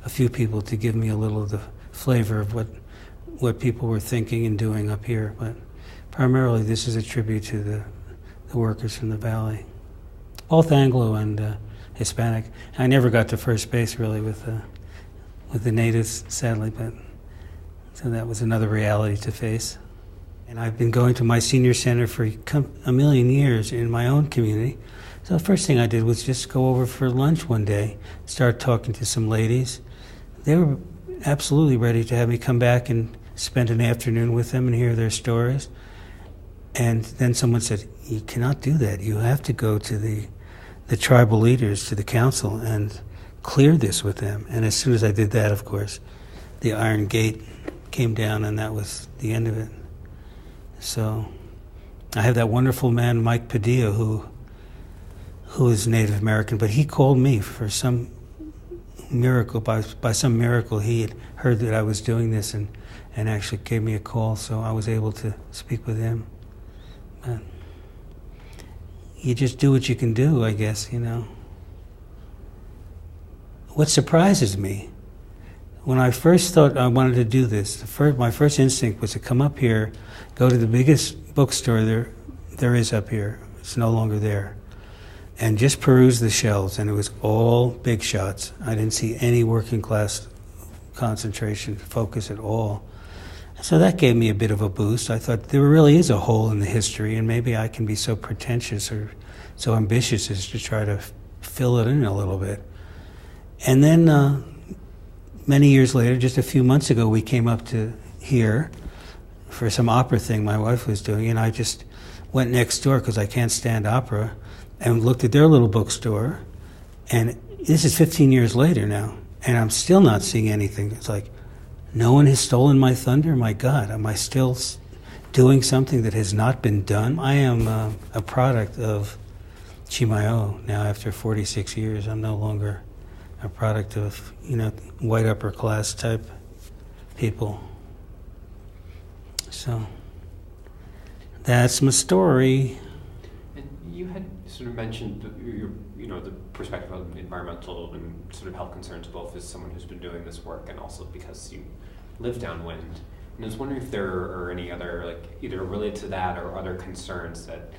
a few people to give me a little of the flavor of what people were thinking and doing up here. But primarily this is a tribute to the workers from the valley, both Anglo and Hispanic. I never got to first base really with the natives, sadly, but so that was another reality to face. And I've been going to my senior center for a million years in my own community. So the first thing I did was just go over for lunch one day, start talking to some ladies. They were absolutely ready to have me come back and spend an afternoon with them and hear their stories. And then someone said, you cannot do that. You have to go to the tribal leaders, to the council, and clear this with them. And as soon as I did that, of course, the Iron Gate came down, and that was the end of it. So I have that wonderful man, Mike Padilla, who is Native American, but he called me for some miracle. By some miracle, he had heard that I was doing this and actually gave me a call, so I was able to speak with him. But you just do what you can do, I guess, What surprises me, when I first thought I wanted to do this, my first instinct was to come up here, go to the biggest bookstore there is up here. It's no longer there. And just peruse the shelves, and it was all big shots. I didn't see any working class concentration, focus at all. So that gave me a bit of a boost. I thought there really is a hole in the history, and maybe I can be so pretentious or so ambitious as to try to fill it in a little bit. And then many years later, just a few months ago, we came up to here for some opera thing my wife was doing, and I just went next door because I can't stand opera. and looked at their little bookstore, and this is 15 years later now, and I'm still not seeing anything. It's like, no one has stolen my thunder? My God, am I still doing something that has not been done? I am a product of Chimayó now after 46 years. I'm no longer a product of, white upper class type people. So that's my story. And you had sort of mentioned the perspective of environmental and sort of health concerns, both as someone who's been doing this work and also because you live downwind. And I was wondering if there are any other, either related to that or other concerns that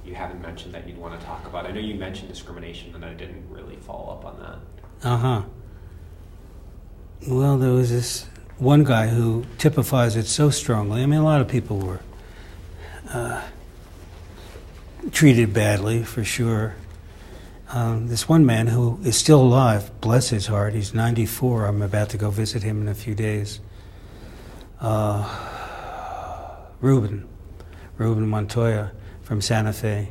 you haven't mentioned that you'd want to talk about. I know you mentioned discrimination, and I didn't really follow up on that. Well, there was this one guy who typifies it so strongly. I mean, a lot of people were treated badly, for sure. This one man who is still alive, bless his heart, he's 94. I'm about to go visit him in a few days. Ruben Montoya from Santa Fe,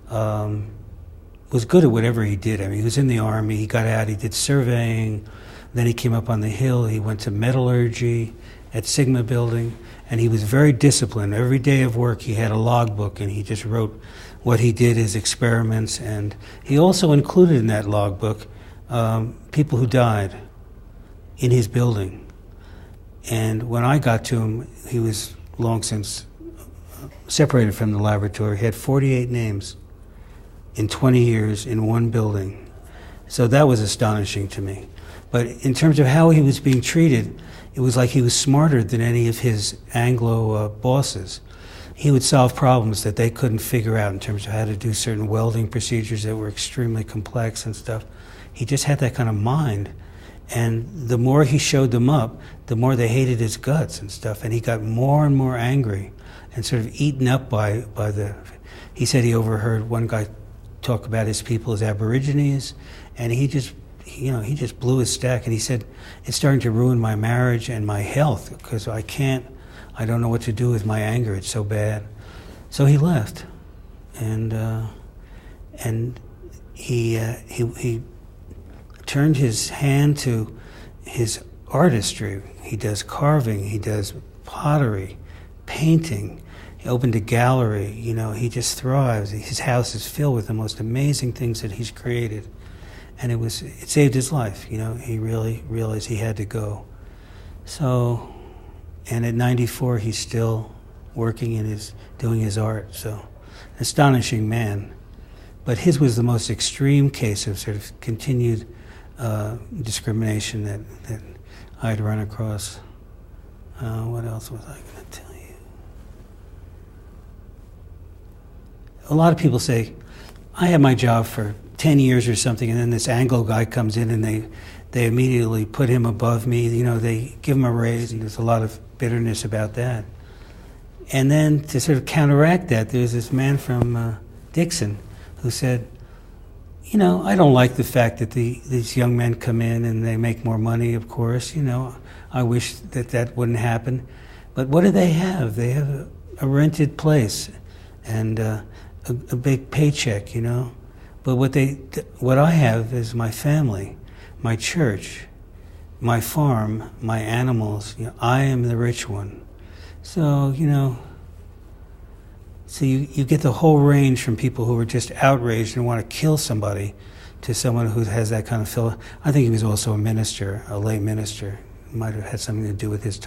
was good at whatever he did. I mean, he was in the Army, he got out, he did surveying, then he came up on the hill, he went to metallurgy at Sigma Building, and he was very disciplined. Every day of work he had a logbook, and he just wrote what he did, his experiments, and he also included in that logbook people who died in his building. And when I got to him, he was long since separated from the laboratory. He had 48 names in 20 years in one building. So that was astonishing to me. But in terms of how he was being treated, it was like he was smarter than any of his Anglo bosses. He would solve problems that they couldn't figure out in terms of how to do certain welding procedures that were extremely complex and stuff. He just had that kind of mind. And the more he showed them up, the more they hated his guts and stuff. And he got more and more angry and sort of eaten up by the... He said he overheard one guy talk about his people as Aborigines, and he just blew his stack. And he said, it's starting to ruin my marriage and my health because I don't know what to do with my anger. It's so bad. So he left, and he turned his hand to his artistry. He does carving, he does pottery, painting. He opened a gallery. He just thrives. His house is filled with the most amazing things that he's created, and it saved his life. He really realized he had to go. So, and at 94, he's still working and doing his art. So, astonishing man. But his was the most extreme case of sort of continued discrimination that I'd run across. What else was I going to tell you? A lot of people say, I had my job for 10 years or something, and then this Anglo guy comes in and they immediately put him above me. They give him a raise, and there's a lot of bitterness about that. And then to sort of counteract that, there's this man from Dixon who said, I don't like the fact that these young men come in and they make more money, of course. I wish that wouldn't happen. But what do they have? They have a rented place and a big paycheck, But what I have is my family, my church, my farm, my animals. I am the rich one. So, So you get the whole range from people who are just outraged and want to kill somebody to someone who has that kind of I think he was also a minister, a lay minister. Might have had something to do with his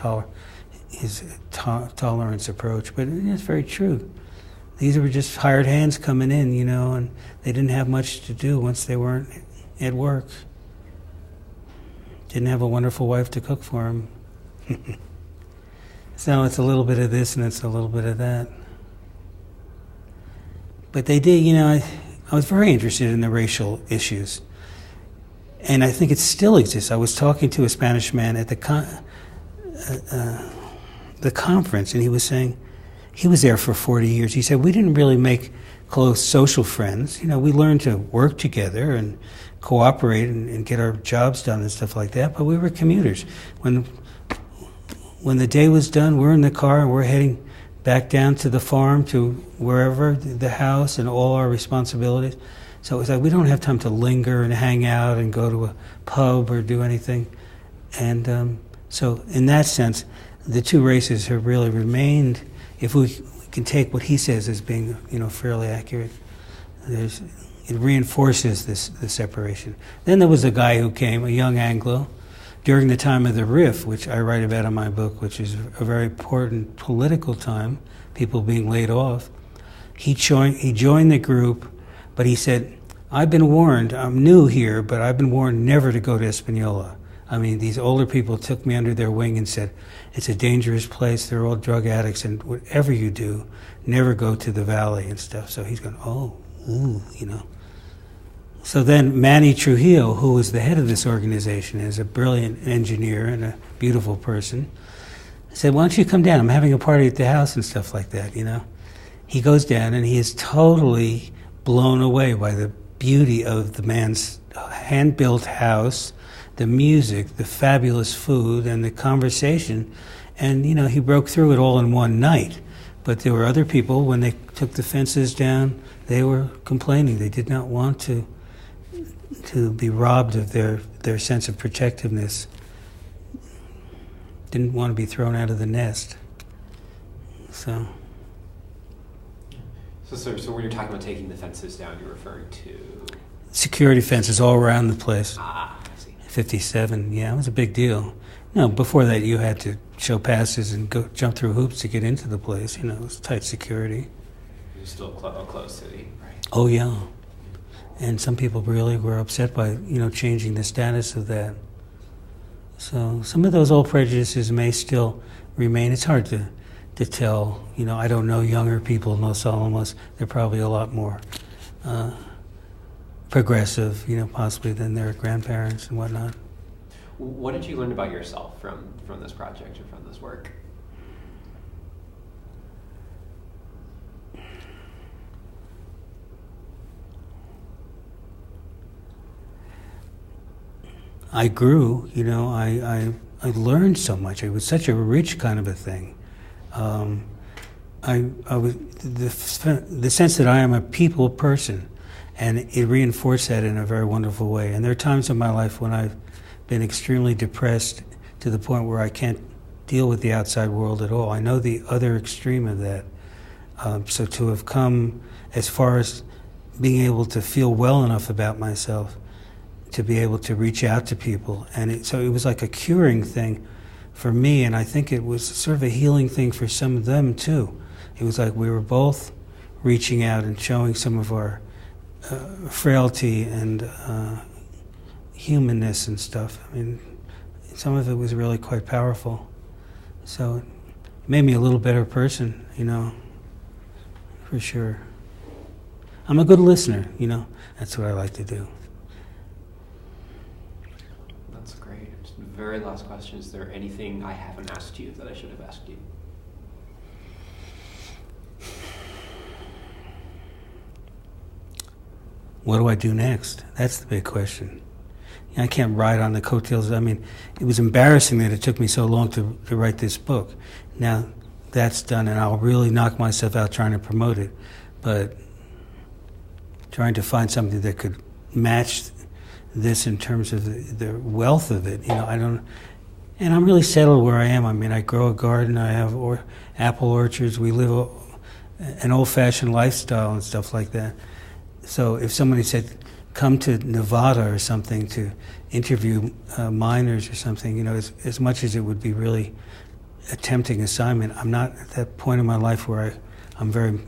tolerance approach. But it's very true. These were just hired hands coming in, and they didn't have much to do once they weren't at work. Didn't have a wonderful wife to cook for them. So it's a little bit of this and it's a little bit of that. But they did, I was very interested in the racial issues. And I think it still exists. I was talking to a Spanish man at the conference, and he was saying, he was there for 40 years. He said, we didn't really make close social friends. We learned to work together and cooperate and get our jobs done and stuff like that, but we were commuters. When the day was done, we're in the car and we're heading back down to the farm, to wherever, the house, and all our responsibilities. So it was like we don't have time to linger and hang out and go to a pub or do anything. And so in that sense, the two races have really remained, if we can take what he says as being, fairly accurate, it reinforces the separation. Then there was a guy who came, a young Anglo, during the time of the Rift, which I write about in my book, which is a very important political time, people being laid off. He joined the group, but he said, I've been warned, I'm new here, but I've been warned never to go to Española. I mean, these older people took me under their wing and said, it's a dangerous place, they're all drug addicts, and whatever you do, never go to the valley and stuff. So he's going, So then Manny Trujillo, who was the head of this organization, is a brilliant engineer and a beautiful person, said, why don't you come down? I'm having a party at the house and stuff like that, He goes down and he is totally blown away by the beauty of the man's hand-built house, the music, the fabulous food, and the conversation. And, he broke through it all in one night. But there were other people, when they took the fences down, they were complaining. They did not want to be robbed of their sense of protectiveness. Didn't want to be thrown out of the nest. So when you're talking about taking the fences down, you're referring to? Security fences all around the place. I see. 57, yeah, it was a big deal. Before that you had to show passes and go jump through hoops to get into the place. It was tight security. It was still a closed city, right? Oh, yeah. And some people really were upset by, changing the status of that. So some of those old prejudices may still remain. It's hard to tell. I don't know younger people in Los Alamos. They're probably a lot more progressive, possibly than their grandparents and whatnot. What did you learn about yourself from this project or from this work? I grew, I learned so much. It was such a rich kind of a thing. I was the sense that I am a people person, and it reinforced that in a very wonderful way. And there are times in my life when I've been extremely depressed to the point where I can't deal with the outside world at all. I know the other extreme of that. So to have come as far as being able to feel well enough about myself to be able to reach out to people, and so it was like a curing thing for me, and I think it was sort of a healing thing for some of them too. It was like we were both reaching out and showing some of our frailty and humanness and stuff. I mean, some of it was really quite powerful. So it made me a little better person, for sure. I'm a good listener, that's what I like to do. That's great. Just very last question. Is there anything I haven't asked you that I should have asked you? What do I do next? That's the big question. I can't ride on the coattails. I mean, it was embarrassing that it took me so long to write this book. Now that's done, and I'll really knock myself out trying to promote it. But trying to find something that could match this in terms of the wealth of it, I don't. And I'm really settled where I am. I mean, I grow a garden. I have apple orchards. We live an old-fashioned lifestyle and stuff like that. So if somebody said, come to Nevada or something to interview miners or something, as much as it would be really a tempting assignment, I'm not at that point in my life where I'm very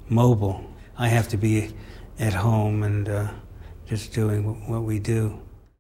mobile. I have to be at home and just doing what we do.